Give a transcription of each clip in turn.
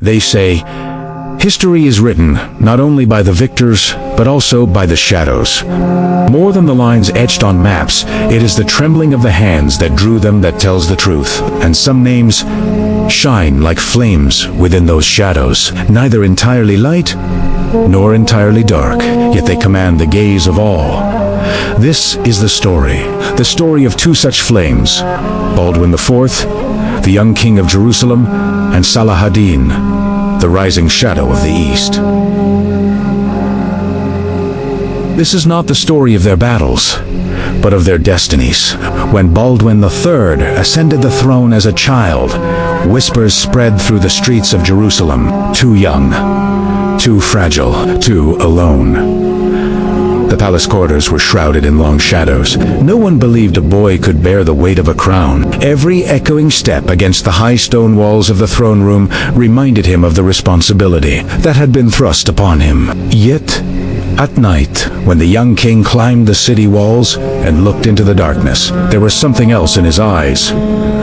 They say, history is written not only by the victors, but also by the shadows. More than the lines etched on maps, it is the trembling of the hands that drew them that tells the truth. And some names shine like flames within those shadows, neither entirely light nor entirely dark, yet they command the gaze of all. This is the story of two such flames, Baldwin IV, the young king of Jerusalem, and Saladin, the rising shadow of the East. This is not the story of their battles, but of their destinies. When Baldwin III ascended the throne as a child, whispers spread through the streets of Jerusalem, too young, too fragile, too alone. The palace corridors were shrouded in long shadows. No one believed a boy could bear the weight of a crown. Every echoing step against the high stone walls of the throne room reminded him of the responsibility that had been thrust upon him. Yet, at night, when the young king climbed the city walls and looked into the darkness, there was something else in his eyes.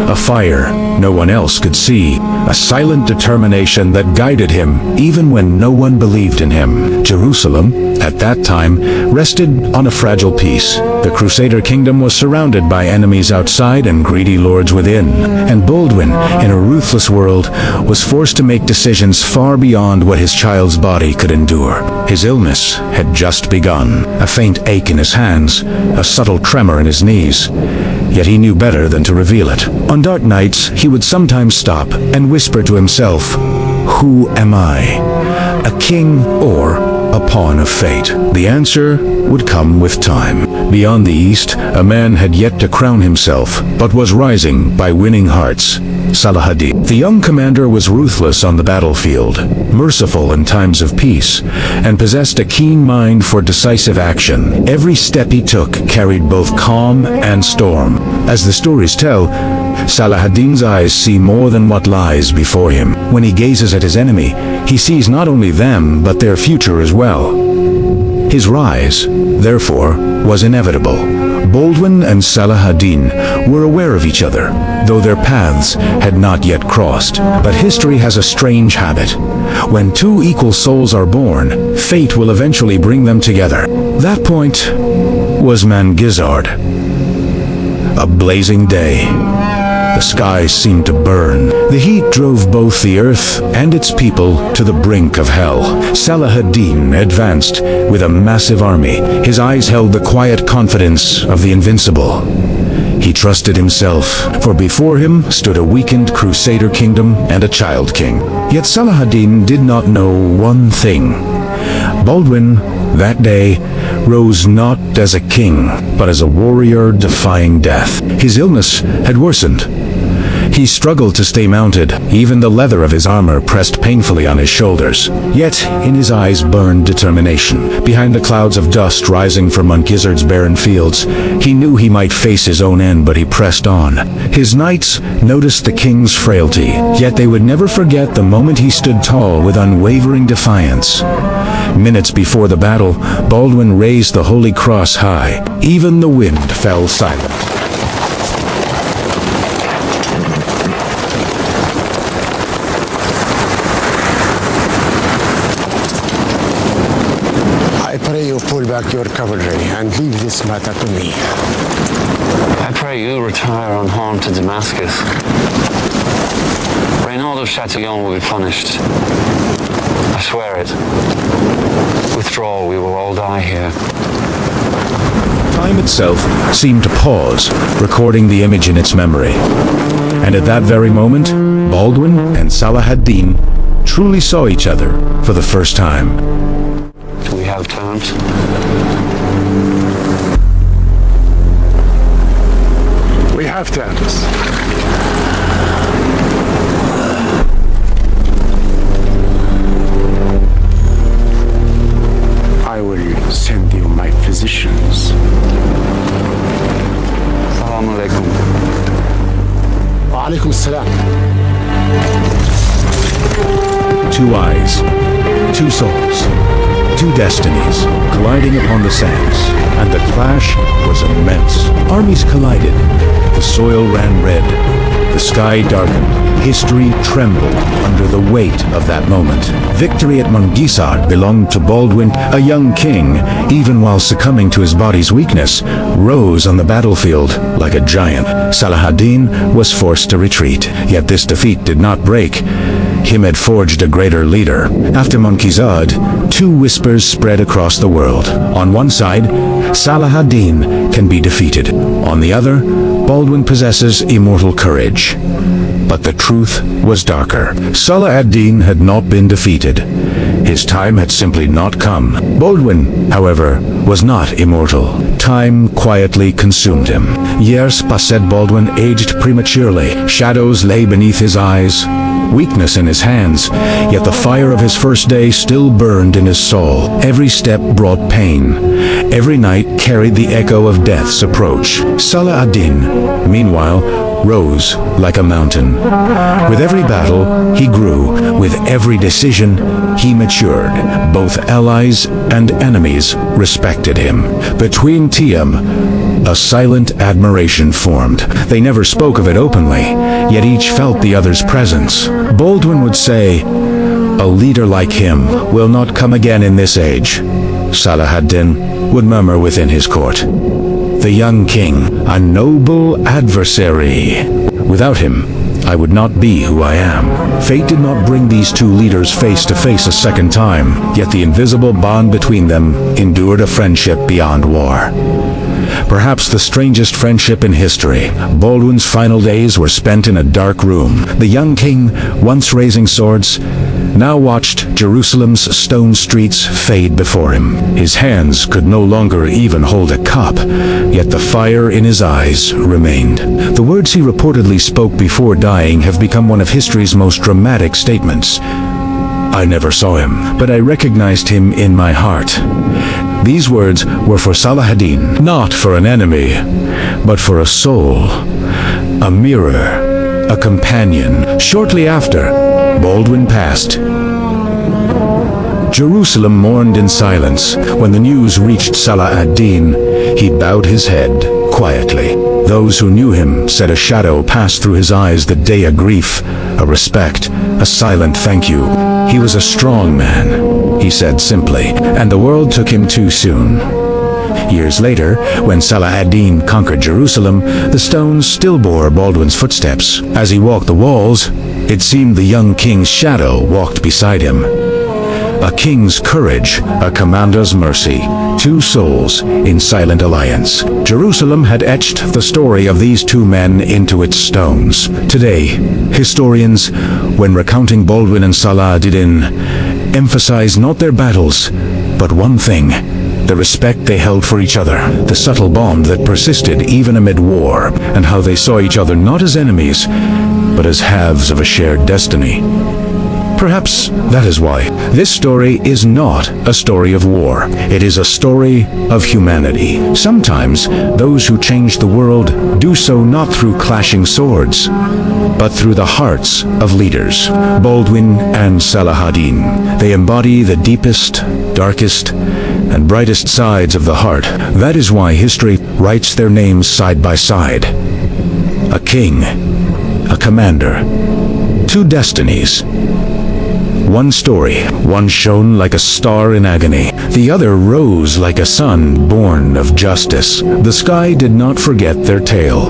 A fire no one else could see. A silent determination that guided him even when no one believed in him. Jerusalem, at that time, rested on a fragile peace. The Crusader kingdom was surrounded by enemies outside and greedy lords within. And Baldwin, in a ruthless world, was forced to make decisions far beyond what his child's body could endure. His illness had just begun. A faint ache in his hands, a subtle tremor in his knees. Yet he knew better than to reveal it. On dark nights, he would sometimes stop and whisper to himself, "Who am I? A king or a pawn of fate?" The answer would come with time. Beyond the East, a man had yet to crown himself, but was rising by winning hearts. Saladin. The young commander was ruthless on the battlefield, merciful in times of peace, and possessed a keen mind for decisive action. Every step he took carried both calm and storm. As the stories tell, Saladin's eyes see more than what lies before him. When he gazes at his enemy, he sees not only them, but their future as well. His rise, therefore, was inevitable. Baldwin and Saladin were aware of each other, though their paths had not yet crossed. But history has a strange habit. When two equal souls are born, fate will eventually bring them together. That point was Montgisard. A blazing day. The skies seemed to burn. The heat drove both the earth and its people to the brink of hell. Saladin advanced with a massive army. His eyes held the quiet confidence of the invincible. He trusted himself, for before him stood a weakened Crusader kingdom and a child king. Yet Saladin did not know one thing. Baldwin, that day, rose not as a king, but as a warrior defying death. His illness had worsened. He struggled to stay mounted. Even the leather of his armor pressed painfully on his shoulders. Yet, in his eyes burned determination. Behind the clouds of dust rising from Montgisard's barren fields, he knew he might face his own end, but he pressed on. His knights noticed the king's frailty, yet they would never forget the moment he stood tall with unwavering defiance. Minutes before the battle, Baldwin raised the Holy Cross high. Even the wind fell silent. I pray you pull back your cavalry and leave this matter to me. I pray you retire unharmed to Damascus. Reynald of Chatillon will be punished. I swear it. Withdraw, we will all die here. Time itself seemed to pause, recording the image in its memory. And at that very moment, Baldwin and Saladin truly saw each other for the first time. Do we have terms? We have terms. I will send you my physicians. Assalamu alaikum. Wa alaikum assalam. Two eyes, two souls, two destinies colliding upon the sands, and the clash was immense. Armies collided. The soil ran red. The The sky darkened. History trembled under the weight of that moment. Victory at Montgisard belonged to Baldwin, a young king. Even while succumbing to his body's weakness, rose on the battlefield like a giant. Saladin was forced to retreat, yet this defeat did not break him had forged a greater leader. After Montgisard, two whispers spread across the world. On one side, Saladin can be defeated. On the other, Baldwin possesses immortal courage. But the truth was darker. Saladin had not been defeated. His time had simply not come. Baldwin, however, was not immortal. Time quietly consumed him. Years passed. Baldwin aged prematurely. Shadows lay beneath his eyes, weakness in his hands, yet the fire of his first day still burned in his soul. Every step brought pain. Every night carried the echo of death's approach. Saladin, meanwhile, rose like a mountain. With every battle, he grew. With every decision, he matured. Both allies and enemies respected him. Between them, a silent admiration formed. They never spoke of it openly, yet each felt the other's presence. Baldwin would say, "A leader like him will not come again in this age." Saladin would murmur within his court, "The young king, a noble adversary. Without him, I would not be who I am." Fate did not bring these two leaders face to face a second time, yet the invisible bond between them endured a friendship beyond war. Perhaps the strangest friendship in history. Baldwin's final days were spent in a dark room. The young king, once raising swords, now watched Jerusalem's stone streets fade before him. His hands could no longer even hold a cup, yet the fire in his eyes remained. The words he reportedly spoke before dying have become one of history's most dramatic statements. "I never saw him, but I recognized him in my heart." These words were for Saladin, not for an enemy, but for a soul, a mirror, a companion. Shortly after, Baldwin passed. Jerusalem mourned in silence. When the news reached Saladin, he bowed his head quietly. Those who knew him said a shadow passed through his eyes that day, a grief, a respect, a silent thank you. "He was a strong man," he said simply, "and the world took him too soon." Years later, when Saladin conquered Jerusalem, the stones still bore Baldwin's footsteps. As he walked the walls, it seemed the young king's shadow walked beside him. A king's courage, a commander's mercy, two souls in silent alliance. Jerusalem had etched the story of these two men into its stones. Today, historians, when recounting Baldwin and Saladin, emphasize not their battles, but one thing: the respect they held for each other, the subtle bond that persisted even amid war, and how they saw each other not as enemies, but as halves of a shared destiny. Perhaps that is why this story is not a story of war. It is a story of humanity. Sometimes those who change the world do so not through clashing swords, but through the hearts of leaders. Baldwin and Saladin. They embody the deepest, darkest, and brightest sides of the heart. That is why history writes their names side by side. A king, a commander, two destinies. One story, one shone like a star in agony. The other rose like a sun born of justice. The sky did not forget their tale.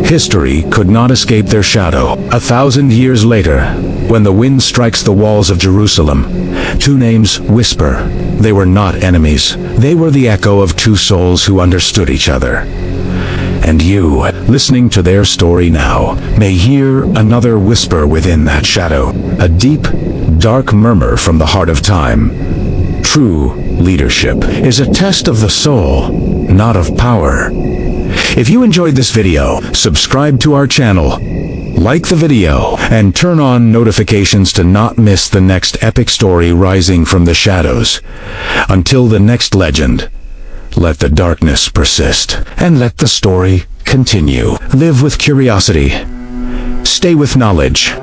History could not escape their shadow. 1,000 years later, when the wind strikes the walls of Jerusalem, two names whisper. They were not enemies. They were the echo of two souls who understood each other. And you, listening to their story now, may hear another whisper within that shadow. A deep, dark murmur from the heart of time. True leadership is a test of the soul, not of power. If you enjoyed this video, subscribe to our channel, like the video, and turn on notifications to not miss the next epic story rising from the shadows. Until the next legend, let the darkness persist, and let the story continue. Live with curiosity. Stay with knowledge.